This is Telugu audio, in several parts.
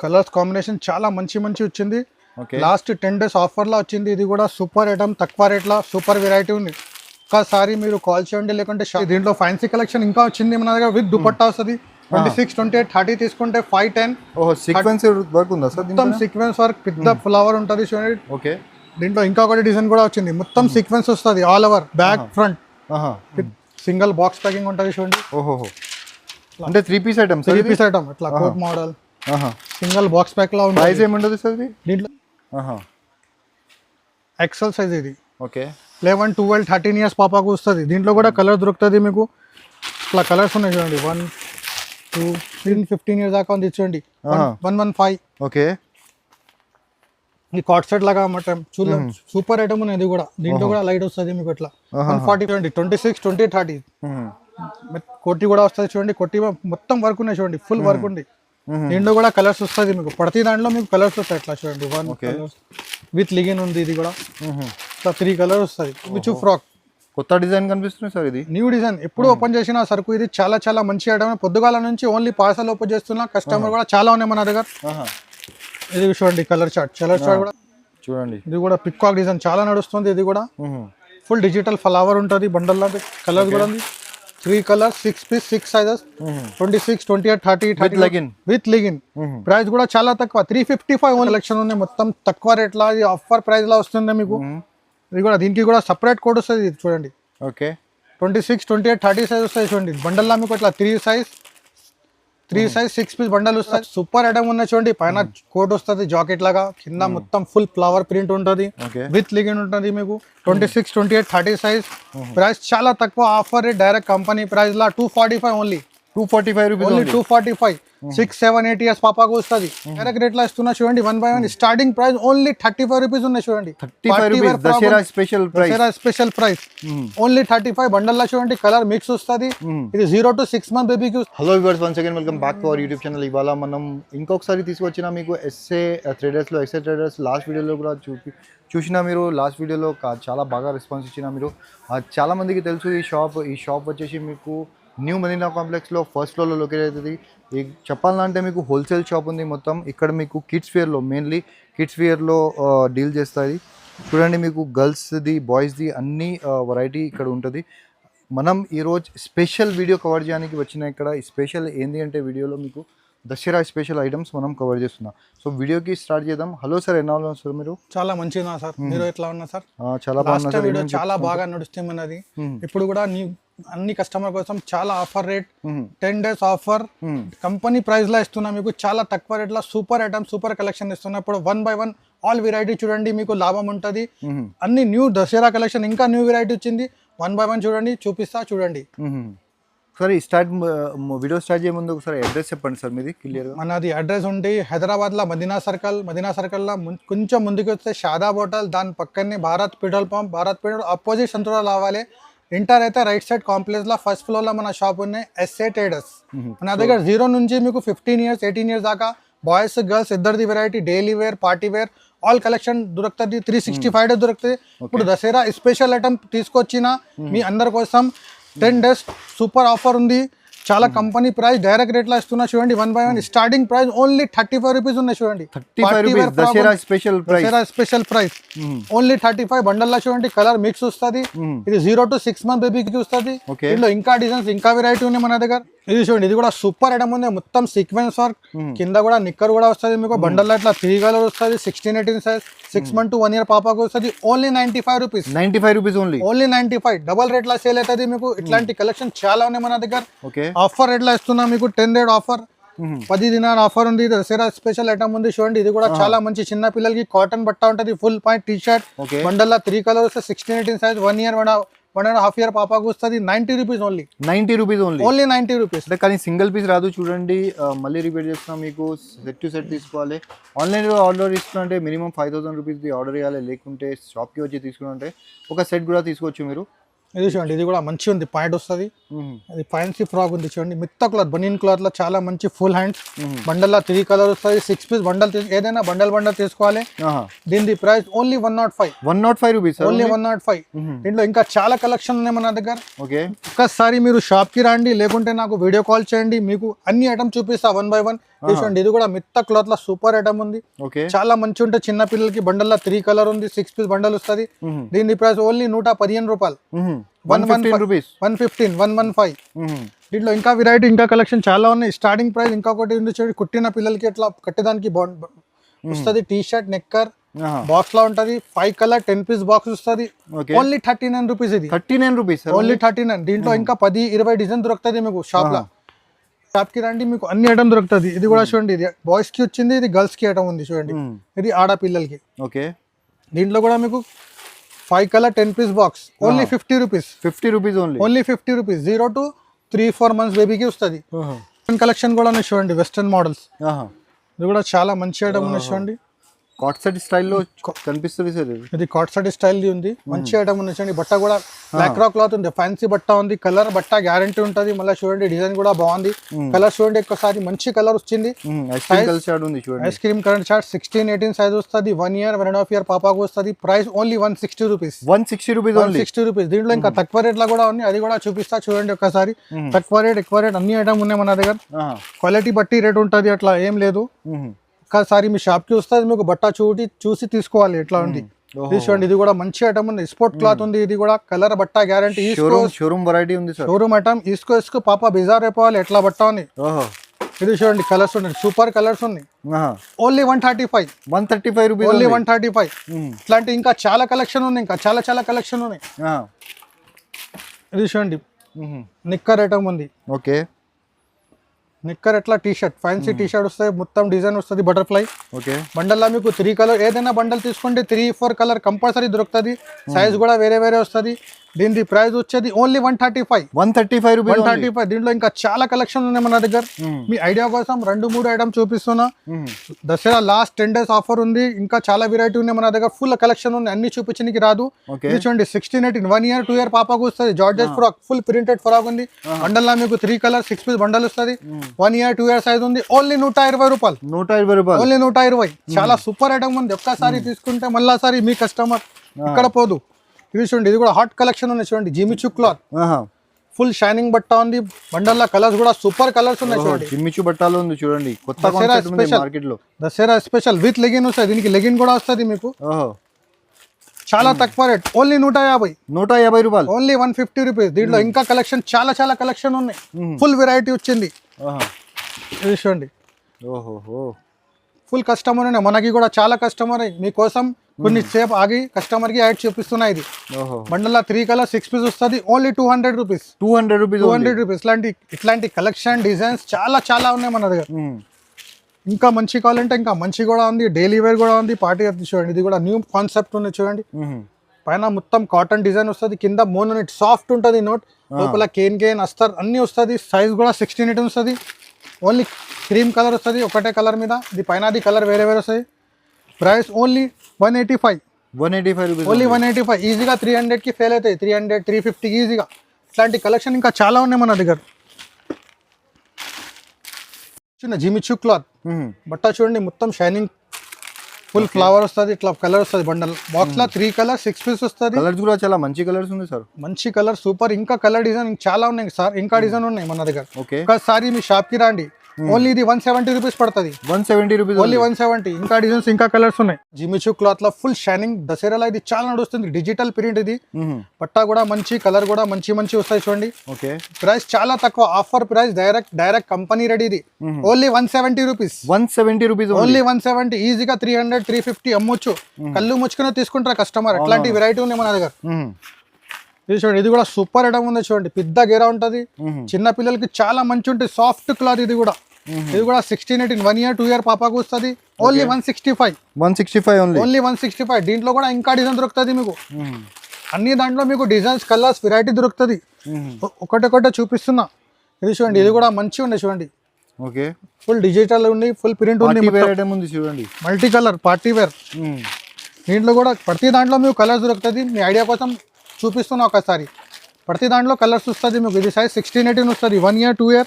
కలర్స్ కాంబినేషన్ చాలా మంచి వచ్చింది. లాస్ట్ 10 days ఆఫర్ లా వచ్చింది. ఇది కూడా సూపర్ ఐటమ్, తక్కువ రేట్లో సూపర్ వెరైటీ ఉంది. ఒక్కసారి మీరు కాల్ చేయండి, లేకుంటే దీంట్లో ఫ్యాన్సీ కలెక్షన్ ఇంకా వచ్చింది మన దగ్గర. విత్ దుపట్టా వస్తుంది. 26, 28, 30 తీసుకుంటే 5, 10 సీక్వెన్స్ వర్క్ ఉందా సార్? మొత్తం సీక్వెన్స్ వర్క్, పెద్ద ఫ్లవర్ ఉంటుంది చూడండి. ఓకే, దీంట్లో ఇంకొకటి డిజైన్ కూడా వచ్చింది. మొత్తం సీక్వెన్స్ వస్తుంది all over, back front. Single box packing ఉంటుంది చూడండి. ఓహో, అంటే 3 piece ఐటమ్. 3 piece ఐటమ్ ఇట్లా coat model, single box pack లా ఉంటుంది. ప్రైస్ ఏముంటుంది సార్ ఇది? దీంట్లో ఎక్సెల్ సైజ్ ఇది. ఓకే, 11, 12, 13 years పాపాకు వస్తుంది. దీంట్లో కూడా కలర్ దొరుకుతుంది మీకు. ఇట్లా కలర్స్ ఉన్నాయి చూడండి. 1, 2, 3, 15 years దాకా ఉంది చూడండి. 115. ఓకే, ఈ కాట్ సెట్ లాగా అన్నమాట. చూడండి, సూపర్ ఐటమ్ ఉంది ఇది కూడా. దీంట్లో కూడా లైట్ వస్తుంది మీకు. ఇట్లా 140 చూడండి. 26, 20, 30 కొట్టి కూడా వస్తుంది చూడండి. కొట్టి మొత్తం వర్క్ ఉన్నాయి చూడండి, ఫుల్ వర్క్ ఉంది. దీంట్లో కూడా కలర్స్ వస్తుంది మీకు. ప్రతి దాంట్లో మీకు కలర్స్ వస్తాయి. ఇట్లా చూడండి, 1 కలర్స్ విత్ లిగిన్ ఉంది. ఇది కూడా ఇట్లా 3 కలర్స్ వస్తుంది. విచ్ ఫ్రాక్ కొత్త డిజైన్ కనిపిస్తుంది సార్. ఇది న్యూ డిజైన్. ఎప్పుడు ఓపెన్ చేసిన సరుకు ఇది చాలా మంచి ఐటమ్. పొద్దుగాల నుంచి ఓన్లీ పార్సల్ ఓపెన్ చేస్తున్నా. కస్టమర్ కూడా చాలా ఉన్నాయి మన దగ్గర. ఇది చూడండి, కలర్ చార్ట్ కూడా చూడండి. ఇది కూడా పికాక్ డిజైన్ చాలా నడుస్తుంది. ఇది కూడా ఫుల్ డిజిటల్ ఫ్లవర్ ఉంటుంది. బండల్ లాంటి కలర్స్ కూడా ఉంది. 3 colors, 6 piece, 6 sizes, 26, 28, 30 with legging. Price కూడా చాలా తక్కువ, 355 కలెక్షన్ ఉంది. మొత్తం తక్కువ రేట్ లా, ఆఫర్ ప్రైస్ లా వస్తుంది మీకు. ఇది కూడా దీనికి కూడా సపరేట్ కోడ్ వస్తుంది చూడండి. ఓకే, 26, 28, 30 సైజ్ వస్తాయి చూడండి. బండల్ లా మీకు ఇట్లా 3 size, 6 piece బండల్ వస్తుంది. సూపర్ ఐటమ్ ఉన్నాయి చూడండి. పైన కోట్ వస్తుంది జాకెట్ లాగా, కింద మొత్తం ఫుల్ ఫ్లవర్ ప్రింట్ ఉంటుంది. విత్ లిగిన్ ఉంటుంది మీకు. 26, 28, 30 సైజ్. ప్రైస్ చాలా తక్కువ, offer rate. Direct company price లా 245 ఓన్లీ. 245 rupees only 245. 6, 7, 8 years పాపాకు వస్తుంది. డైరెక్ట్ రేట్ లా ఇస్తున్నా చూడండి. 1 by 1 starting price only 35 rupees ఉన్నాయి చూడండి. 35 rupees Dasara special price. Only 35. Bundle లా చూడండి, కలర్ మిక్స్ వస్తుంది. ఇది 0 to 6 month బేబీకి. Hello viewers, once again welcome back to our YouTube channel. ఇవాళ మనం ఇంకొకసారి తీసుకొచ్చిన మీకు ఎస్ఏ ట్రేడర్స్ లాస్ట్ వీడియోలో కూడా చూసినా మీరు. లాస్ట్ వీడియోలో చాలా బాగా రెస్పాన్స్ ఇచ్చిన మీరు. చాలా మందికి తెలుసు ఈ షాప్ వచ్చేసి మీకు న్యూ మదీనా కాంప్లెక్స్లో ఫస్ట్ ఫ్లోర్లో లొకేట్ అవుతుంది. చెప్పాలంటే మీకు హోల్సేల్ షాప్ ఉంది మొత్తం. ఇక్కడ మీకు కిడ్స్ వేర్లో, మెయిన్లీ కిడ్స్ వేర్లో డీల్ చేస్తుంది. చూడండి, మీకు గర్ల్స్ది, బాయ్స్ది అన్ని వెరైటీ ఇక్కడ ఉంటుంది. మనం ఈరోజు స్పెషల్ వీడియో కవర్ చేయడానికి వచ్చిన ఇక్కడ స్పెషల్ ఏంటి అంటే వీడియోలో మీకు దసరా స్పెషల్ ఐటమ్స్ మనం కవర్ చేస్తున్నాం. సో వీడియోకి స్టార్ట్ చేద్దాం. హలో సార్, ఎలా ఉన్నారు సార్ మీరు? చాలా మంచిగా సార్, మీరు ఎట్లా ఉన్నారు సార్? చాలా బాగున్నా సార్. వీడియో చాలా బాగా నడుస్తుంది మనది. ఇప్పుడు కూడా అన్ని కస్టమర్ కోసం చాలా offer rate, 10 days offer, company price లా ఇస్తున్నా మీకు. చాలా తక్కువ రేట్ లా సూపర్ ఐటమ్, సూపర్ కలెక్షన్ ఇస్తున్నా. ఇప్పుడు 1 by 1 ఆల్ వెరైటీ చూడండి, మీకు లాభం ఉంటుంది. అన్ని న్యూ దసరా కలెక్షన్, ఇంకా న్యూ వెరైటీ వచ్చింది. 1 by 1 చూడండి, చూపిస్తా చూడండి. సార్ వీడియో స్టార్ట్ చేయ ముందు ఒకసారి అడ్రస్ చెప్పండి సార్ మీది క్లియర్ గా. మనది అడ్రస్ ఉంటే హైదరాబాద్ లో మదీనా సర్కిల్ లో కొంచెం ముందుకు వస్తే షాదాబ్ హోటల్, దాని పక్కనే భారత్ పెట్రోల్ పంప్, అపోజిట్ సంతూరా రావాలి. ఇంటర్ అయితే రైట్ సైడ్ కాంప్లెక్స్ లో ఫస్ట్ ఫ్లోర్ లో మన షాప్ ఉన్నాయి, ఎస్ఏ ట్రేడర్స్. మన దగ్గర 0 నుంచి మీకు 15 years, 18 years దాకా బాయ్స్ గర్ల్స్ ఇద్దరిది variety, daily wear, party wear, all collection దొరుకుతుంది. 365 days దొరుకుతుంది. ఇప్పుడు దసరా స్పెషల్ ఐటమ్ తీసుకొచ్చిన మీ అందరి కోసం 10 days సూపర్ ఆఫర్ ఉంది. చాలా కంపెనీ ప్రైస్, డైరెక్ట్ రేట్ లా ఇస్తున్నా చూడండి. 1 by 1 starting price only 35 rupees ఉన్నాయి చూడండి. 35 Dasara special price only 35. Bundle లా చూడండి, కలర్ మిక్స్ వస్తుంది. ఇది 0 to 6 month బేబీకి వస్తుంది. ఇందులో ఇంకా డిజైన్స్, ఇంకా వెరైటీ ఉన్నాయి మన దగ్గర. ఇది చూడండి, ఇది కూడా సూపర్ ఐటమ్ ఉంది. మొత్తం సీక్వెన్స్ వర్క్, కింద కూడా నిక్కర్ కూడా వస్తుంది మీకు. బండల్ ఇట్లా 3 color వస్తుంది. 16, 18 సైజ్, 6 month to 1 year పాపాకు వస్తుంది. Only 95 rupees. 95 rupees only 95. Double rate లా సేల్ అవుతుంది మీకు. ఇట్లాంటి కలెక్షన్ చాలా ఉన్నాయి మన దగ్గర. ఆఫర్ రేట్ లా ఇస్తున్నా మీకు. 10 days ఆఫర్, 10 దినాల ఆఫర్ ఉంది. దసరా స్పెషల్ ఐటమ్ ఉంది చూడండి. ఇది కూడా చాలా మంచి చిన్న పిల్లలకి కాటన్ బట్ట ఉంటుంది. Full point T shirt, bundle లా 3 color వస్తుంది. 16, 18 సైజ్, 1 year, 1.5 year పాపాకు వస్తుంది. 90 rupees only. 90 rupees only 90 rupees. కానీ సింగిల్ పీస్ రాదు చూడండి. మళ్ళీ రిపీట్ చేస్తున్నా, మీకు సెట్ టు సెట్ తీసుకోవాలి. ఆన్లైన్లో ఆర్డర్ తీసుకుంటే మినిమం 5000 రూపీస్ది ఆర్డర్ ఇవ్వాలి. లేకుంటే షాప్కి వచ్చి తీసుకుంటే ఒక సెట్ కూడా తీసుకోవచ్చు మీరు. ఇది చూడండి, ఇది కూడా మంచి ఉంది. పాయింట్ వస్తుంది. అది ఫ్యాన్సీ ఫ్రాక్ ఉంది చూడండి. మిత్త క్లాత్, బనీన్ క్లాత్ లో చాలా మంచి ఫుల్ హ్యాండ్స్. బండల్ లా 3 color వస్తుంది. 6 piece బండల్, ఏదైనా బండల్ తీసుకోవాలి. దీని ప్రైస్ ఓన్లీ 105 రూపీస్. ఓన్లీ 105. దీంట్లో ఇంకా చాలా కలెక్షన్ ఉన్నాయి మన దగ్గర. ఒక్కసారి మీరు షాప్ కి రండి, లేకుంటే నాకు వీడియో కాల్ చేయండి. మీకు అన్ని ఐటమ్ చూపిస్తా 1 by 1. ఇది చూడండి ఇది కూడా మిత్త క్లాత్ లో సూపర్ ఐటమ్ ఉంది. ఓకే చాలా మంచి ఉంటుంది. చిన్న పిల్లలకి బండల్ లో 3 కలర్ ఉంది. 6 పీస్ బండల్ వస్తుంది. దీని ప్రైస్ ఓన్లీ 115 రూపాయలు. 115 రూపీస్ 115 115. దీంట్లో ఇంకా వెరైటీ ఇంకా కలెక్షన్ చాలా ఉన్నాయి. స్టార్టింగ్ ప్రైస్ ఇంకొకటి ఉంది చూడండి. కుట్టిన పిల్లలకి ఇట్లా కట్టేదానికి వస్తుంది. టీ షర్ట్ నెక్కర్ బాక్స్ లా ఉంటది. 5 కలర్ 10 పీస్ బాక్స్ వస్తుంది. Only 39 rupees. ఇది 39 రూపీస్ ఓన్లీ 39. దీంట్లో ఇంకా 10-20 డిజైన్ దొరుకుతుంది మీకు షాప్ లో. షాప్ కి రండి మీకు అన్ని ఐటమ్ దొరుకుతుంది. ఇది కూడా చూడండి ఇది బాయ్స్ కి వచ్చింది. ఇది గర్ల్స్ కి ఐటమ్ ఉంది చూడండి. ఇది ఆడపిల్లలకి. ఓకే దీంట్లో కూడా మీకు 5 colour 10 piece box only 50 rupees. 50 rupees only 50 rupees. 0 to 3-4 months బేబీకి వస్తుంది. కలెక్షన్ కూడా ఉన్నాయి చూడండి. వెస్టర్న్ మోడల్స్ ఇది కూడా చాలా మంచి ఐటమ్ ఉన్నాయి చూడండి. కాట్ సెట్ స్టైల్లో కనిపిస్తుంది సార్. ఇది కాట్ సెట్ స్టైల్ ఉంది. మంచి ఐటమ్ ఉంది చూడండి. బట్ట కూడా లాక్రా క్లాత్ ఉంది. ఫ్యాన్సీ బట్ట ఉంది. కలర్ బట్ట గ్యారంటీ ఉంటుంది. మళ్ళీ చూడండి డిజైన్ కూడా బాగుంది. కలర్ చూడండి ఒక్కసారి మంచి కలర్ వచ్చింది. Ice cream colour chart 16-18 size వస్తుంది. 1 year 1.5 year పాపాకు వస్తుంది. Price only 160 rupees. 160 రూపీస్. దీంట్లో ఇంకా తక్కువ రేట్ లో కూడా ఉంది. అది కూడా చూపిస్తా చూడండి ఒక్కసారి. తక్కువ రేట్ ఎక్కువ రేట్ అన్ని ఐటమ్ ఉన్నాయి మన దగ్గర. క్వాలిటీ బట్టి రేట్ ఉంటుంది. అట్లా ఏం లేదు. ఒక్కసారి మీ షాప్ కి వస్తుంది. మీకు బట్ట చూసి తీసుకోవాలి. ఎట్లా ఉంది చూడండి. ఇది కూడా మంచి ఐటమ్ ఉంది. స్పోర్ట్ క్లాత్ ఉంది. ఇది కూడా కలర్ బట్ట గ్యారంటీ. షోరూమ్ వెరైటీ ఉంది. షోరూమ్ ఐటమ్ ఇసుకో పాప బిజార్ అయిపోవాలి. ఎట్లా బట్ట ఉంది. ఇది చూడండి కలర్స్ ఉన్నాయి. సూపర్ కలర్స్ ఉన్నాయి. Only 135 rupees. ఓన్లీ 135. ఇట్లాంటి ఇంకా చాలా కలెక్షన్ ఉంది. ఇంకా చాలా కలెక్షన్ ఉన్నాయి. ఇది చూడండి నిక్కర్ ఐటమ్ ఉంది. ఓకే నిక్కర్ ఎట్లా T shirt fancy T shirt వస్తుంది. మొత్తం డిజైన్ వస్తుంది బటర్ఫ్లై. ఓకే బండల్లో మీకు 3 కలర్ ఏదైనా బండల్ తీసుకుంటే 3-4 కలర్ కంపల్సరీ దొరుకుతుంది. సైజ్ కూడా వేరే వస్తుంది. దీని ప్రైస్ వచ్చేది ఓన్లీ 135 రూపీస్. 135. దీంట్లో ఇంకా చాలా కలెక్షన్ ఉన్నాయి మన దగ్గర. మీ ఐడియా కోసం 2-3 ఐటమ్ చూపిస్తున్నా. దసరా లాస్ట్ 10 days ఆఫర్ ఉంది. ఇంకా చాలా వెరైటీ ఉన్నాయి మన దగ్గర. ఫుల్ కలెక్షన్ ఉంది. అన్ని చూపించడానికి రాదు. ఇది చూడండి 16-18 1 year 2 year పాపకు వస్తుంది. జార్జెస్ ఫ్రాక్ ఫుల్ ప్రింటెడ్ ఫ్రాక్ ఉంది. బండల్లో మీకు 3 కలర్ 6 పీస్ బండల్ వస్తుంది. 1 year 2 year సైజ్ ఉంది. ఓన్లీ 120 రూపాయలు. ఓన్లీ 120. చాలా సూపర్ ఐటమ్ ఉంది. ఒక్కసారి తీసుకుంటే మళ్ళాసారి మీ కస్టమర్ ఇక్కడ పోదు. ఇది చూడండి ఇది కూడా హాట్ కలెక్షన్ ఉన్నాయి చూడండి. జిమిచూ క్లాత్ ఫుల్ షైనింగ్ బట్ట ఉంది. బండల్లో కలర్స్ కూడా సూపర్ కలర్స్ ఉన్నాయి చూడండి. జిమిచూ బట్టాలు ఉంది చూడండి. కొత్త కాన్సెప్ట్ ఉంది మార్కెట్ లో. దసరా స్పెషల్ విత్ లెగిన్ వస్తుంది. దీనికి లెగిన్ కూడా వస్తుంది మీకు. చాలా తక్కువ రేట్. ఓన్లీ 150 రూపాయలు. Only 150 rupees. దీంట్లో ఇంకా కలెక్షన్ చాలా కలెక్షన్ ఉన్నాయి. ఫుల్ వెరైటీ వచ్చింది. ఇది చూడండి ఫుల్ కస్టమర్ ఉన్నాయి. మనకి కూడా చాలా కస్టమర్ మీకోసం కొన్ని సేపు ఆగి కస్టమర్ కి యాడ్ చూపిస్తున్నాయి. ఇది బండల్లో 3 కలర్ 6 పీస్ వస్తుంది. Only 200 rupees. 200 రూపీస్. ఇట్లాంటి కలెక్షన్ డిజైన్స్ చాలా ఉన్నాయి మన దగ్గర. ఇంకా మంచి కావాలంటే ఇంకా మంచి కూడా ఉంది. డైలీ వేర్ కూడా ఉంది. పార్టీ చూడండి ఇది కూడా న్యూ కాన్సెప్ట్ ఉంది చూడండి. పైన మొత్తం కాటన్ డిజైన్ వస్తుంది. కింద మోనోనెట్ సాఫ్ట్ ఉంటుంది. నోట్ లోపల కేన్ అస్తర్ అన్ని వస్తుంది. సైజ్ కూడా 16-18 వస్తుంది. ఓన్లీ క్రీమ్ కలర్ వస్తుంది. ఒకటే కలర్ మీద. ఇది పైన అది కలర్ వేరే వస్తాయి. Price only 185 rupees. ఓన్లీ 185. ఈజీగా 300 కి ఫెయిల్ అవుతాయి. 300-350 ఈజీగా. ఇట్లాంటి కలెక్షన్ ఇంకా చాలా ఉన్నాయి మన దగ్గర. చిన్న జిమిచూ క్లాత్ బట్ట చూడండి. మొత్తం షైనింగ్ ఫుల్ ఫ్లవర్ వస్తుంది. ఇట్లా కలర్ వస్తుంది. బండల్ బాక్స్ లో 3 కలర్ 6 పీస్ వస్తుంది. కలర్స్ కూడా చాలా మంచి కలర్స్ ఉంది సార్. మంచి కలర్ సూపర్. ఇంకా కలర్ డిజైన్ చాలా ఉన్నాయి సార్. ఇంకా డిజైన్ ఉన్నాయి మన దగ్గర. ఒకసారి మీ షాప్ కి రండి. ఓన్లీ ఇది 170 రూపీస్ పడుతుంది. 170 రూపీస్. ఓన్లీ 170. ఇంకా డిజైన్స్ ఇంకా కలర్స్ ఉన్నాయి. జిమిచూ క్లాత్ లో ఫుల్ షైనింగ్. దసరాలో ఇది చాలా నడుస్తుంది. డిజిటల్ ప్రింట్ ఇది. పట్టా కూడా మంచి కలర్ కూడా మంచి వస్తాయి చూడండి. ఓకే ప్రైస్ చాలా తక్కువ. Offer price direct company ready. ఇది ఓన్లీ 170 రూపీస్. 170 రూపీస్. ఓన్లీ 170. ఈజీగా 300-350 అమ్మొచ్చు. కళ్ళు ముచ్చుకునే తీసుకుంటారు కస్టమర్. అట్లాంటి వెరైటీ ఉన్నాయి మన దగ్గర. ఇది చూడండి ఇది కూడా సూపర్ ఐటమ్ ఉంది చూడండి. పెద్ద గేరా ఉంటది. చిన్న పిల్లలకి చాలా మంచి ఉంటుంది. సాఫ్ట్ క్లాత్ ఇది కూడా. ఇది కూడా 16-18 1 year 2 year పాపాకు వస్తుంది. ఓన్లీ 165. ఓన్లీ 165. దీంట్లో కూడా ఇంకా డిజైన్ దొరుకుతుంది మీకు. అన్ని దాంట్లో మీకు డిజైన్స్ కలర్స్ వెరైటీ దొరుకుతుంది. ఒకటి చూపిస్తున్నా. ఇది చూడండి ఇది కూడా మంచి ఉంది చూడండి. ఓకే ఫుల్ డిజిటల్ ఉంది. ఫుల్ ప్రింట్ ఉంది. చూడండి మల్టీ కలర్ పార్టీ వేర్. దీంట్లో కూడా ప్రతి దాంట్లో మీకు కలర్స్ దొరుకుతుంది. మీ ఐడియా కోసం చూపిస్తున్నా ఒకసారి. ప్రతి దాంట్లో కలర్స్ వస్తుంది మీకు. ఇది సైజ్ 16-18 వస్తుంది. 1 year 2 year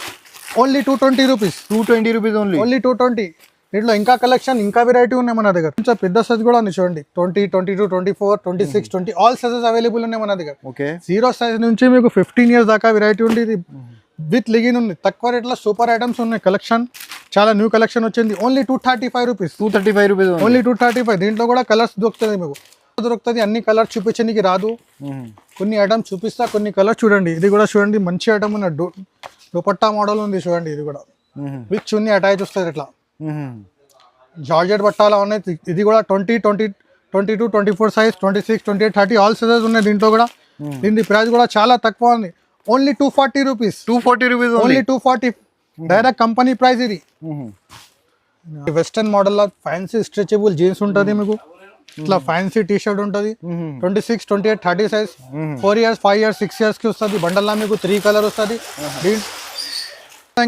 only 220 rupees. 220 rupees only. Only 220. దీంట్లో ఇంకా కలెక్షన్ ఇంకా వెరైటీ ఉన్నాయి మన దగ్గర. కొంచెం పెద్ద సైజ్ కూడా ఉంది చూడండి, 20, 22, 24, 26, 20 ఆల్ సైజెస్ అవైలబుల్ ఉన్నాయి మన దగ్గర. ఓకే. జీరో సైజ్ నుంచి మీకు 15 years దాకా వెరైటీ ఉంది. ఇది విత్ లిగిన్ ఉంది. తక్కువ రేట్లో సూపర్ ఐటమ్స్ ఉన్నాయి. కలెక్షన్ చాలా న్యూ కలెక్షన్ వచ్చింది. Only 235 rupees. 235 rupees only 235. దీంట్లో కూడా కలర్స్ దొరుకుతుంది మీకు. దొరుకుతుంది. అన్ని కలర్స్ చూపించడానికి రాదు. కొన్ని ఐటమ్స్ చూపిస్తా, కొన్ని కలర్స్ చూడండి. ఇది కూడా చూడండి, మంచి ఐటమ్ ఉన్న దుపట్టా మోడల్ ఉంది చూడండి. ఇది కూడా విత్ చున్నీ అటాచ్ వస్తుంది ఇట్లా. జార్జెట్ బట్టాలా ఉన్నాయి. ఇది కూడా 20, 22, 24 సైజ్, 26, 28, 30 ఆల్ సైజెస్ ఉన్నాయి దీంట్లో కూడా. దీని ప్రైస్ కూడా చాలా తక్కువ ఉంది. Only 240 rupees. 240 rupees only 240. Direct company price ఇది. Western model fancy stretchable jeans ఉంటుంది మీకు. ఇట్లా ఫ్యాన్సీ టీ షర్ట్ ఉంటుంది. 26, 28, 30 సైజ్. 4 years, 5 years, 6 years కి వస్తుంది. బండల్లా మీకు 3 కలర్ వస్తుంది.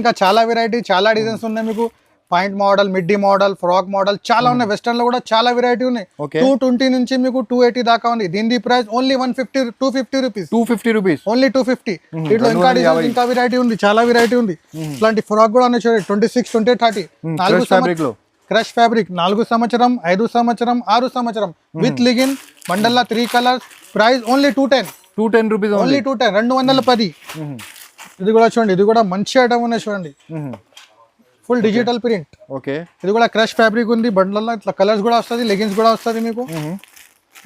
ఇంకా చాలా వెరైటీ, చాలా డిజైన్స్ ఉన్నాయి మీకు. Point model, middy model, frock model చాలా ఉన్నాయి. వెస్టర్న్ లో కూడా చాలా వెరైటీ ఉన్నాయి. 220 నుంచి మీకు 280 దాకా ఉంది. దీని price only 250 rupees. 250 rupees. Only 250. దీంట్లో ఇంకా డిజైన్, ఇంకా వెరైటీ ఉంది, చాలా వెరైటీ ఉంది. ఇట్లాంటి ఫ్రాక్ కూడా ఉన్నాయి చూడండి. 26, 28, 30 4 ఫ్యాబ్రిక్ లో క్రష్ ఫ్యాబ్రిక్. 4 సంవత్సరం, 5 సంవత్సరం, 6 సంవత్సరం విత్ లిగిన్. బండల్లా 3 colours. Price only 210 rupees. Only 210. ఇది కూడా చూడండి, ఇది కూడా మంచి ఐటమ్ ఉన్నాయి చూడండి. Full digital print. ఓకే. ఇది కూడా క్రష్ ఫ్యాబ్రిక్ ఉంది. బండల్లో ఇట్లా కలర్స్ కూడా వస్తుంది, లెగిన్స్ కూడా వస్తుంది మీకు.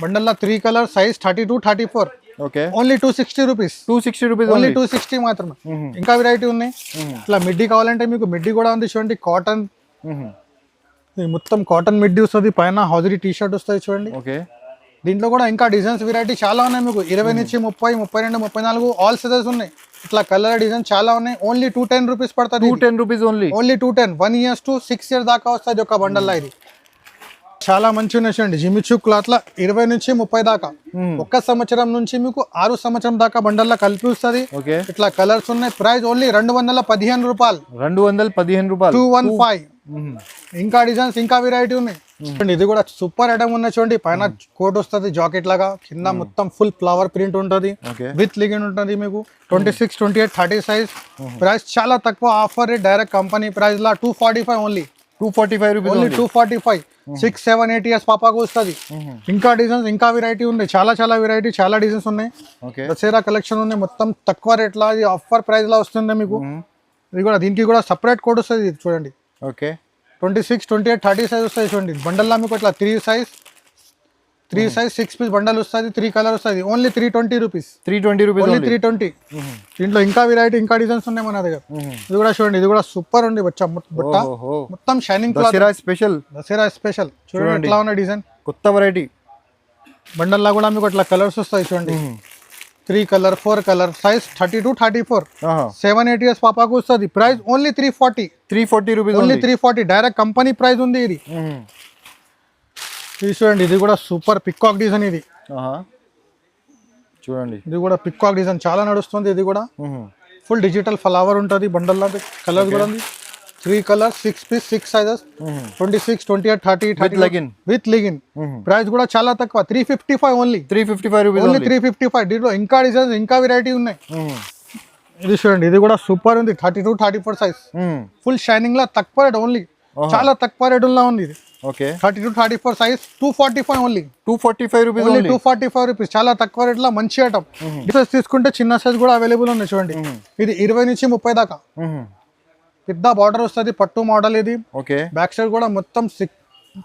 బండల్లో 3 colour, size 32, 34. Okay. Only 260 rupees. 260 rupees. Only 260 మాత్రమే. ఇంకా వెరైటీ ఉన్నాయి. ఇట్లా మిడ్డీ కావాలంటే మీకు మిడ్డీ కూడా ఉంది చూడండి. కాటన్, మొత్తం కాటన్ మిడ్డీ వస్తుంది. పైన హౌజరీ టీ షర్ట్ వస్తుంది చూడండి. ఓకే. దీంట్లో కూడా ఇంకా డిజైన్స్ వెరైటీ చాలా ఉన్నాయి మీకు. 20 నుంచి 30, 32, 34 ఆల్ సైజెస్ ఉన్నాయి. ఇట్లా కలర్ డిజైన్ చాలా ఉన్నాయి. ఓన్లీ 210 రూపీస్ పడుతుంది. 210 rupees only. Only 210. 1 years to 6 years దాకా వస్తుంది ఒక బండల్లా. ఇది చాలా మంచి ఉన్నాయి చూడండి. జిమిచూ క్లాత్ లా 20 నుంచి 30 దాకా. 1 సంవత్సరం నుంచి మీకు 6 సంవత్సరం దాకా బండల్లా కలిపి వస్తుంది. ఇట్లా కలర్స్ ఉన్నాయి. ప్రైస్ ఓన్లీ 215 రూపాయలు. 215 రూపాయలు. 215. ఇంకా డిజైన్స్, ఇంకా వెరైటీ ఉన్నాయి. ఇది కూడా సూపర్ ఐటమ్ ఉన్నాయి చూడండి. పైన కోట్ వస్తుంది జాకెట్ లాగా, కింద మొత్తం ఫుల్ ఫ్లవర్ ప్రింట్ ఉంటుంది. విత్ లిగిన్ ఉంటుంది మీకు. 26, 28, 30 సైజ్. ప్రైస్ చాలా తక్కువ. Offer rate direct company price లా 245 ఓన్లీ. 245 రూపీస్. ఓన్లీ 245. 6, 7, 8 years పాపాకు వస్తుంది. ఇంకా డిజైన్స్, ఇంకా వెరైటీ ఉన్నాయి. చాలా వెరైటీ, చాలా డిజైన్స్ ఉన్నాయి. దసరా కలెక్షన్ ఉన్నాయి. మొత్తం తక్కువ రేట్ లా, ఆఫర్ ప్రైస్ లా వస్తుంది మీకు. ఇది కూడా, దీనికి కూడా సపరేట్ కోడ్ వస్తుంది చూడండి. ఓకే. 26, 28, 30 సైజ్ వస్తాయి చూడండి. బండల్లా మీకు ఇట్లా 3 సైజ్ 6 పీస్ బండల్ వస్తుంది. 3 కలర్ వస్తుంది. Only 320 rupees. 320 రూపీస్. ఓన్లీ 320. దీంట్లో ఇంకా వెరైటీ, ఇంకా డిజైన్స్ ఉన్నాయి మన దగ్గర. ఇది కూడా చూడండి, ఇది కూడా సూపర్ ఉంది. బట్ట మొత్తం షైనింగ్ క్లాత్. దసరా స్పెషల్ చూడండి ఎట్లా ఉన్న డిజైన్. కొత్త వెరైటీ. బండల్లా కూడా మీకు ఇట్లా కలర్స్ వస్తాయి చూడండి. 3 కలర్, 4 కలర్, సైజ్ 32, 34. 7, 8 years పాపాకు వస్తుంది. Price only 340 rupees. Only 340. Direct company price ఉంది ఇది. ఇది చూడండి, ఇది కూడా సూపర్ పికాక్ డిజైన్. ఇది చూడండి, ఇది కూడా పికాక్ డిజైన్ చాలా నడుస్తుంది. ఇది కూడా ఫుల్ డిజిటల్ ఫ్లవర్ ఉంటుంది. బండల్లా కలర్స్ కూడా ఉంది. 3 colours, 6 piece, 6 sizes. 26, 28, 30 with legging. Price కూడా చాలా తక్కువ. 355 ఓన్లీ. 355 రూపీస్. ఓన్లీ 355. దీంట్లో ఇంకా డిజైన్స్, ఇంకా వెరైటీ ఉన్నాయి. ఇది చూడండి, ఇది కూడా సూపర్ ఉంది. 32, 34 సైజ్. ఫుల్ షైనింగ్ లా తక్కువ రేట్ ఓన్లీ. చాలా తక్కువ రేట్ లా ఉంది ఇది. Okay. 32, 34 size. 245 only. 245 rupees. Only 245 rupees. చాలా తక్కువ రేట్ లా మంచి ఐటమ్. డిజైన్స్ తీసుకుంటే చిన్న సైజ్ కూడా అవైలబుల్ ఉన్నాయి చూడండి. ఇది 20 నుంచి 30 దాకా. పెద్ద బార్డర్ వస్తుంది. పట్టు మోడల్ ఇది. ఓకే. బ్యాక్ సైడ్ కూడా మొత్తం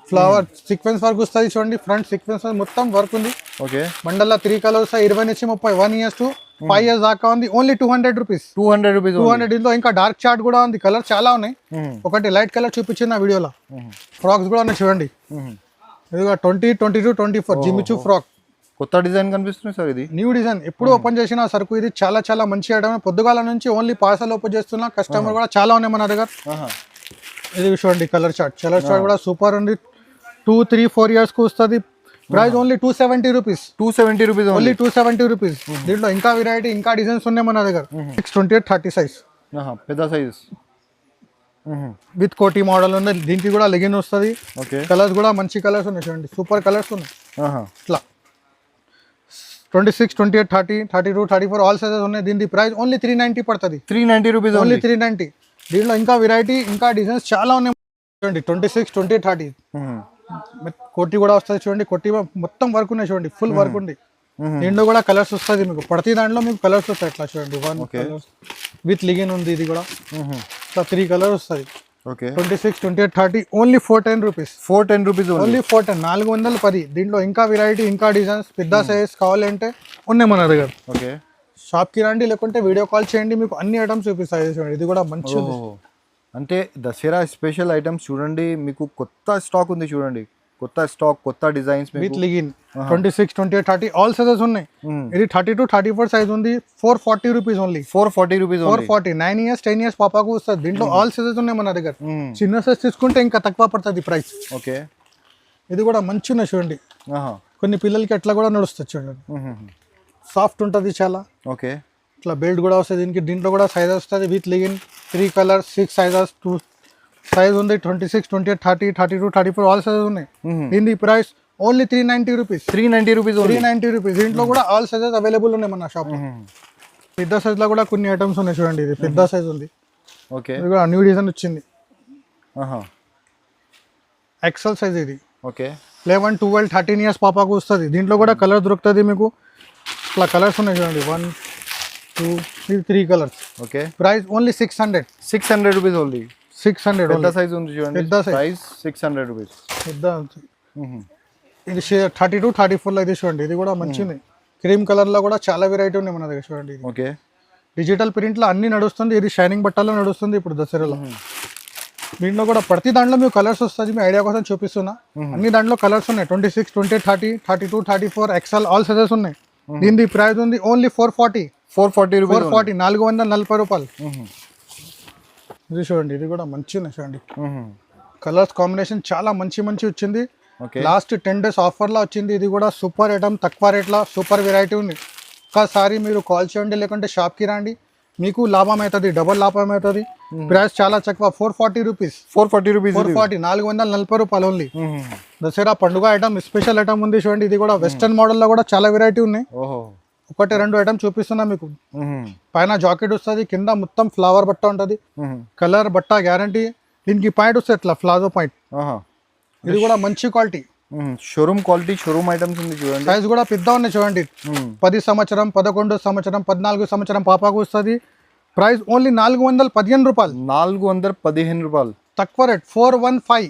ఫ్లవర్ సీక్వెన్స్ వర్క్ వస్తుంది చూడండి. ఫ్రంట్ సీక్వెన్స్ మొత్తం వర్క్ ఉంది. ఓకే. బండల్లా 3 కలర్స్. 20 నుంచి 30. 1 years to 5 years దాకా ఉంది. Only 200 rupees. 200 రూపీస్. 200. ఇందులో ఇంకా డార్క్ చార్ట్ కూడా ఉంది. కలర్ చాలా ఉన్నాయి. ఒకటి లైట్ కలర్ చూపించింది ఆ వీడియోలో. ఫ్రాక్స్ కూడా ఉన్నాయి చూడండి. ఇది 20, 22, 24 జిమిచూ ఫ్రాక్. కొత్త డిజైన్ కనిపిస్తుంది సార్. ఇది న్యూ డిజైన్. ఎప్పుడు ఓపెన్ చేసిన సరుకు ఇది చాలా మంచి ఐటమ్. పొద్దుగాల నుంచి ఓన్లీ పార్సల్ ఓపెన్ చేస్తున్నా. కస్టమర్ కూడా చాలా ఉన్నాయి మన దగ్గర. ఇది చూడండి కలర్ చార్ట్. కూడా సూపర్ ఉంది. 2, 3, 4 years కు వస్తుంది. Price only 270 rupees. 270 rupees. Only 270 rupees. దీంట్లో ఇంకా వెరైటీ, ఇంకా డిజైన్స్ ఉన్నాయి మన దగ్గర. 6, 28, 30 సైజ్. పెద్ద సైజ్ విత్ కోటీ మోడల్ ఉంది. దీనికి కూడా లెగిన్ వస్తుంది. కలర్స్ కూడా మంచి కలర్స్ ఉన్నాయి చూడండి. సూపర్ కలర్స్ ఉన్నాయి. ఇట్లా 26, 28, 30, 32, 34 ఆల్ సైజెస్ ఉన్నాయి. దీని ప్రైస్ ఓన్లీ 390 పడుతుంది. 390 రూపీస్. ఓన్లీ 390. దీంట్లో ఇంకా వెరైటీ, ఇంకా డిజైన్స్ చాలా ఉన్నాయి. చూడండి 26, 20, 30 కొట్టి కూడా వస్తుంది చూడండి. కొట్టి మొత్తం వర్క్ ఉన్నాయి చూడండి, ఫుల్ వర్క్ ఉంది. దీంట్లో కూడా కలర్స్ వస్తుంది మీకు, ప్రతి దాంట్లో మీకు కలర్స్ వస్తాయి ఇట్లా చూడండి. 1 కలర్స్ విత్ లిగిన్ ఉంది, ఇది కూడా ఇట్లా 3 కలర్ వస్తుంది. Okay 26, 28, 30 only 410 rupees. 410 rupees only 410, 410. దీంట్లో ఇంకా వెరైటీ, ఇంకా డిజైన్స్, పెద్ద సైజ్ కావాలంటే ఉన్నాయి మన దగ్గర. ఓకే షాప్కి రండి, లేకుంటే వీడియో కాల్ చేయండి, మీకు అన్ని ఐటమ్స్ చూపిస్తాయి చూడండి. ఇది కూడా మంచి అంటే దసరా స్పెషల్ ఐటమ్స్ చూడండి, మీకు కొత్త స్టాక్ ఉంది చూడండి, కొత్త స్టాక్, కొత్త డిజైన్స్ విత్ లిగిన్ 26, 28, 30 ఆల్ సైజెస్ ఉన్నాయి. ఇది 32, 34 సైజ్ ఉంది. 440 rupees only. 440 rupees 440. 9 years 10 years పాపాకు వస్తుంది. దీంట్లో ఆల్ సైజెస్ ఉన్నాయి మన దగ్గర. చిన్న సైజ్ తీసుకుంటే ఇంకా తక్కువ పడుతుంది ప్రైస్. ఓకే ఇది కూడా మంచి ఉన్నాయి చూడండి. కొన్ని పిల్లలకి అట్లా కూడా నడుస్తుంది చూడండి. సాఫ్ట్ ఉంటుంది చాలా. ఓకే ఇట్లా బెల్ట్ కూడా వస్తుంది దీనికి. దీంట్లో కూడా సైజ్ వస్తుంది విత్ లిగిన్ 3 కలర్స్ 6 సైజెస్ 2 సైజ్ ఉంది. 26, 28, 30, 32, 34 ఆల్ సైజెస్ ఉన్నాయి. దీని price only 390 rupees. 390 rupees 390 rupees. దీంట్లో కూడా ఆల్ సైజెస్ అవైలబుల్ ఉన్నాయి మన షాప్. పెద్ద సైజ్ లో కూడా కొన్ని ఐటమ్స్ ఉన్నాయి చూడండి. ఇది పెద్ద సైజ్ ఉంది. ఓకే ఇది కూడా న్యూ డిజైన్ వచ్చింది. ఎక్సెల్ సైజ్ ఇది. ఓకే 11, 12, 13 ఇయర్స్ పాపాకు వస్తుంది. దీంట్లో కూడా కలర్ దొరుకుతుంది మీకు. ఇట్లా కలర్స్ ఉన్నాయి చూడండి. 1, 2, 3 colours. Okay price only 600 rupees only. 600. పెద్ద సైజ్ ఉంది చూడండి. పెద్ద size. Price 600 rupees. పెద్ద ఇది 32, 34 లో ఇది చూడండి. ఇది కూడా మంచిది. క్రీమ్ కలర్ లో కూడా చాలా వెరైటీ ఉన్నాయి మన దగ్గర చూడండి. ఓకే డిజిటల్ ప్రింట్ లో అన్ని నడుస్తుంది. ఇది షైనింగ్ బట్టల్లో నడుస్తుంది ఇప్పుడు దసరాలో. దీంట్లో కూడా ప్రతి దాంట్లో మీకు కలర్స్ వస్తుంది. మీ ఐడియా కోసం చూపిస్తున్నా. అన్ని దాంట్లో కలర్స్ ఉన్నాయి. 26, 28, 30, 32, 34 ఎక్సెల్ ఆల్ సైజెస్ ఉన్నాయి. దీని ప్రైస్ ఉంది ఓన్లీ 440. 440 రూపీస్ 440, 440 రూపాయలు. ఇది చూడండి. ఇది కూడా మంచి ఉన్నాయి చూడండి. కలర్స్ కాంబినేషన్ చాలా మంచి వచ్చింది. లాస్ట్ 10 days ఆఫర్ లా వచ్చింది. ఇది కూడా సూపర్ ఐటమ్, తక్కువ రేట్లో సూపర్ వెరైటీ ఉంది. ఒక్కసారి మీరు కాల్ చేయండి, లేకుంటే షాప్కి రండి, మీకు లాభం అవుతుంది, డబల్ లాభం అవుతుంది. ప్రైస్ చాలా తక్కువ 440 రూపీస్. 440 రూపీస్ 440 రూపాయలు ఓన్లీ. దసరా పండుగ ఐటమ్, స్పెషల్ ఐటమ్ ఉంది చూడండి. ఇది కూడా వెస్టర్న్ మోడల్ లో కూడా చాలా వెరైటీ ఉన్నాయి. ఒకటి 2 ఐటమ్ చూపిస్తున్నా మీకు. పైన జాకెట్ వస్తుంది, కింద మొత్తం ఫ్లవర్ బట్ట ఉంటుంది. కలర్ బట్ట గ్యారంటీ. దీనికి పాయింట్ వస్తుంది ఇట్లా ప్లాజో పాయింట్. ఇది కూడా మంచి quality, showroom quality, showroom items ఉంది చూడండి. సైజ్ కూడా పెద్ద ఉన్నాయి చూడండి. 10 సంవత్సరం, 11 సంవత్సరం, 14 సంవత్సరం పాపాకు వస్తుంది. ప్రైస్ ఓన్లీ 415 రూపాయలు. 415 రూపాయలు. తక్కువ రేట్ 415.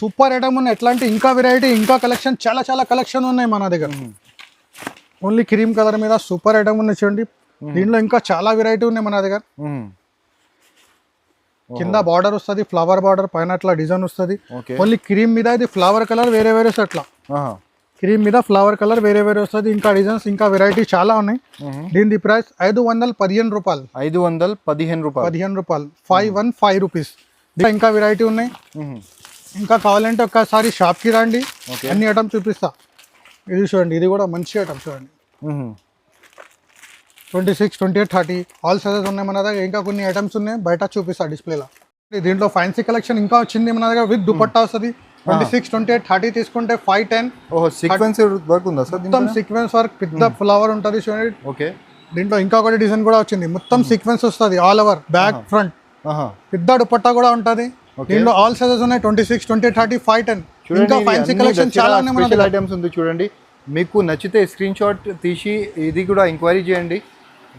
సూపర్ ఐటమ్ ఉన్నాయి. ఎట్లాంటి ఇంకా వెరైటీ, ఇంకా కలెక్షన్, చాలా కలెక్షన్ ఉన్నాయి మన దగ్గర. ఓన్లీ క్రీమ్ కలర్ మీద సూపర్ ఐటమ్ ఉన్నాయి చూడండి. దీంట్లో ఇంకా చాలా వెరైటీ ఉన్నాయి మన దగ్గర. కింద బార్డర్ వస్తుంది, ఫ్లవర్ బార్డర్, పైన అట్లా డిజైన్ వస్తుంది. ఓన్లీ క్రీమ్ మీద ఇది ఫ్లవర్ కలర్ వేరే వస్తుంది. అట్లా క్రీమ్ మీద ఫ్లవర్ కలర్ వేరే వస్తుంది. ఇంకా డిజైన్స్, ఇంకా వెరైటీ చాలా ఉన్నాయి. దీని ప్రైస్ 515 రూపాయలు. 515 రూపాయలు. 15 రూపాయలు. 515 రూపీస్. ఇంకా వెరైటీ ఉన్నాయి. ఇంకా కావాలంటే ఒక్కసారి షాప్కి రండి, అన్ని ఐటమ్ చూపిస్తా. ఇది చూడండి. ఇది కూడా మంచి ఐటమ్ చూడండి. 26, 28, 30 ఆల్ సైజెస్ ఉన్నాయి మన దగ్గర. ఇంకా కొన్ని ఐటమ్స్ ఉన్నాయి, బయట చూపిస్తా డిస్ప్లేలో. దీంట్లో ఫ్యాన్సీ కలెక్షన్ ఇంకా వచ్చింది మన దగ్గర. విత్ దుపట్టా వస్తుంది. 26, 28, 30 తీసుకుంటే 510. సీక్వెన్స్ వర్క్ ఉందా సార్? మొత్తం సీక్వెన్స్ వర్క్, పెద్ద ఫ్లవర్ ఉంటుంది చూడండి. ఓకే దీంట్లో ఇంకా ఒకటి డిజైన్ కూడా వచ్చింది. మొత్తం సీక్వెన్స్ వస్తుంది ఆల్ ఓవర్, బ్యాక్ ఫ్రంట్. పెద్ద దుపట్టా కూడా ఉంటుంది. దీంట్లో ఆల్ సైజెస్ ఉన్నాయి. 26, 28, 30, 510. ఇంకా ఫ్యాన్సీ కలెక్షన్ చాలా ఉన్నాయి మన దగ్గర. ఐటమ్స్ ఉంది చూడండి. మీకు నచ్చితే స్క్రీన్ షాట్ తీసి ఇది కూడా ఎంక్వైరీ చేయండి.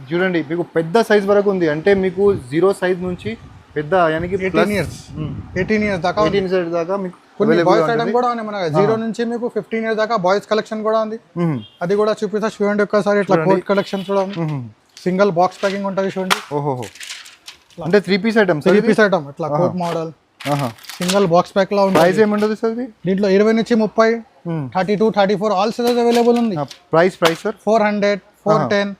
చూడండి, మీకు పెద్ద సైజ్ వరకు ఉంది. అంటే మీకు 0 సైజ్ నుంచి పెద్ద 18 ఇయర్స్ దాకా మీకు కొన్ని బాయ్స్ ఐటమ్ కూడా ఉన్నాయి మన 0 నుంచి మీకు 15 ఇయర్స్ దాకా బాయ్స్ కలెక్షన్ కూడా ఉంది. అది కూడా చూపిస్తా చూడండి ఒక్కసారి. ఇట్లా కోట్ కలెక్షన్ చూడండి. సింగిల్ బాక్స్ ప్యాకింగ్ ఉంటుంది చూడండి. అంటే 3 పీస్ ఐటమ్. 3 పీస్ ఐటమ్ ఇట్లా coat model single box pack లా ఉంది. ప్రైస్ ఏముంటుంది సార్? దీంట్లో 20 నుంచి 30, 32, 34 ఆల్ సైజెస్ అవైలబుల్ ఉంది. Price sir 400, 410.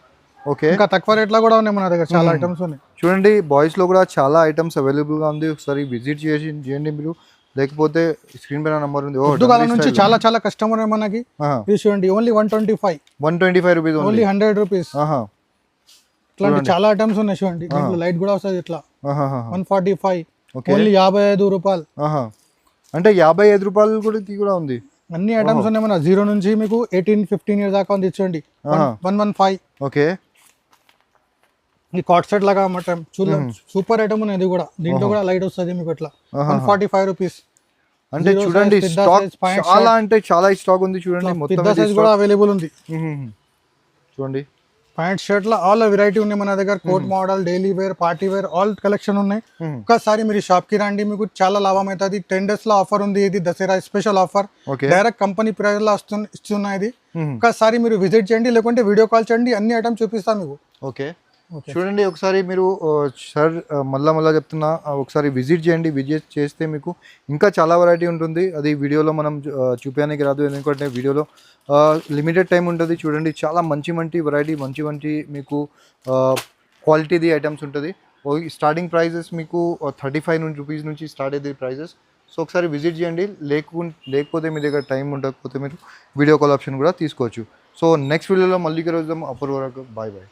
ఓకే, ఇంకా తక్కువ రేట్ లో కూడా ఉన్నాయి మన దగ్గర. చాలా ఐటమ్స్ ఉన్నాయి చూడండి. బాయ్స్ లో కూడా చాలా ఐటమ్స్ అవైలబుల్ గా ఉంది. ఒకసారి విజిట్ చేయండి మీరు, లేకపోతే స్క్రీన్ పైన నంబర్ ఉంది. పొద్దుగాల నుంచి చాలా కస్టమర్ మనకి. ఇది చూడండి ఓన్లీ 125 రూపీస్ ఓన్లీ 100 రూపీస్. ఇట్లాంటి చాలా ఐటమ్స్ ఉన్నాయి చూడండి. దీంట్లో లైట్ కూడా వస్తుంది ఇట్లా 145 ఓన్లీ 55 రూపాయలు. అంటే 55 రూపాయలు కూడా ఉంది. అన్ని ఐటమ్స్ ఉన్నాయి మన 0 నుంచి మీకు 18, 15 ఇయర్స్ దాకా ఉంది చూడండి. 115. ఓకే, ఈ కాట్ సెట్ లాగా అన్నమాట చూద్దాం, సూపర్ ఐటమ్ ఉంది ఇది కూడా. దీంట్లో కూడా లైట్ వస్తుంది మీకు ఇట్లా 145 రూపీస్. అంటే Zero చూడండి size, పెద్ద స్టాక్ size, pant చాలా అంటే చాలా స్టాక్ ఉంది చూడండి మొత్తం పెద్ద ఇది సైజ్ కూడా అవైలబుల్ ఉంది. చూడండి ప్యాంట్ షర్ట్ లో ఆల్ వెరైటీ ఉన్నాయి మన దగ్గర. Coat model, daily wear, party wear all collection ఉన్నాయి. ఒక్కసారి మీరు షాప్ కి రండి, మీకు చాలా లాభం అవుతుంది. 10 days లో ఆఫర్ ఉంది, ఇది Dasara special offer. Okay direct company price లో ఇస్తున్నాయి ఇది. ఒక్కసారి మీరు విజిట్ చేయండి, లేకుంటే వీడియో కాల్ చేయండి, అన్ని ఐటమ్ చూపిస్తాను మీకు. ఓకే చూడండి ఒకసారి మీరు సార్ మళ్ళా చెప్తున్నా, ఒకసారి విజిట్ చేయండి. విజిట్ చేస్తే మీకు ఇంకా చాలా వెరైటీ ఉంటుంది. అది వీడియోలో మనం చూపించడానికి రాదు, ఎందుకంటే వీడియోలో లిమిటెడ్ టైం ఉంటుంది. చూడండి చాలా మంచి వెరైటీ, మంచి మీకు క్వాలిటీది ఐటమ్స్ ఉంటుంది. స్టార్టింగ్ ప్రైజెస్ మీకు 35 రూపీస్ నుంచి స్టార్ట్ అయ్యేది ప్రైజెస్. సో ఒకసారి విజిట్ చేయండి. లేకపోతే మీ దగ్గర టైం ఉండకపోతే మీరు వీడియో కాల్ ఆప్షన్ కూడా తీసుకోవచ్చు. సో నెక్స్ట్ వీడియోలో మళ్ళీ కలుద్దాం. అప్పటి వరకు బాయ్.